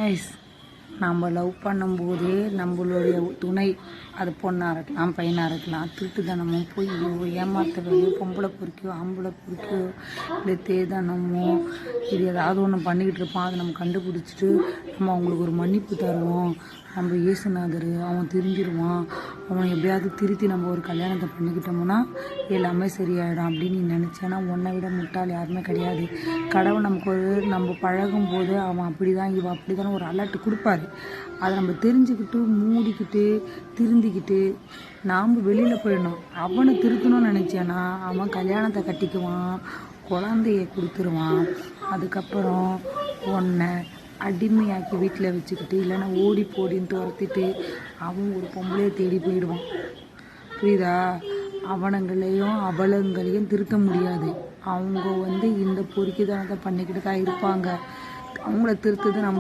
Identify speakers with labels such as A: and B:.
A: Nice. நம்ம love பண்ணும்போது நம்மளுடைய துணை, அது பொண்ணாக இருக்கலாம் பையனாக இருக்கலாம், திருட்டுத்தனமும் பொய்யோ ஏமாத்த வேலையோ பொம்பளை பொறுக்கியோ ஆம்பளை பொறுக்கியோ இல்லை தேதனமோ இது ஏதாவது ஒன்று பண்ணிக்கிட்டு இருப்பான். அதை நம்ம கண்டுபிடிச்சிட்டு நம்ம அவங்களுக்கு ஒரு மன்னிப்பு தருவோம். நம்ம இயேசுநாதர் அவன் திருந்திடுவான், அவன் எப்படியாவது திருத்தி நம்ம ஒரு கல்யாணத்தை பண்ணிக்கிட்டோம்னா எல்லாமே சரியாயிடும் அப்படின்னு நீ நினச்சேன்னா உன்னை விட முட்டாள் யாருமே கிடையாது. கடவுள் நமக்கு நம்ம பழகும் போது அவன் அப்படி தான் இவன் அப்படி தானே ஒரு அலர்ட் கொடுப்பாரு. அதை நம்ம தெரிஞ்சுக்கிட்டு மூடிக்கிட்டு திருந்திக்கிட்டு நாம் வெளியில் போயிடணும். அவனை திருத்தணும்னு நினச்சேன்னா அவன் கல்யாணத்தை கட்டிக்குவான், குழந்தைய கொடுத்துருவான். அதுக்கப்புறம் உன்னை அடிமையாக்கி வீட்டில் வச்சுக்கிட்டு இல்லைன்னா ஓடி போடின்னு துரத்திட்டு அவன் ஒரு பொம்பளையை தேடி போயிடுவான். புரியுதா? அவனங்களையும் அவலங்களையும் திருத்த முடியாது. அவங்க இந்த பொறுக்கித்தனத்தை பண்ணிக்கிட்டு தான் இருப்பாங்க. அவங்கள திருத்துது நம்ம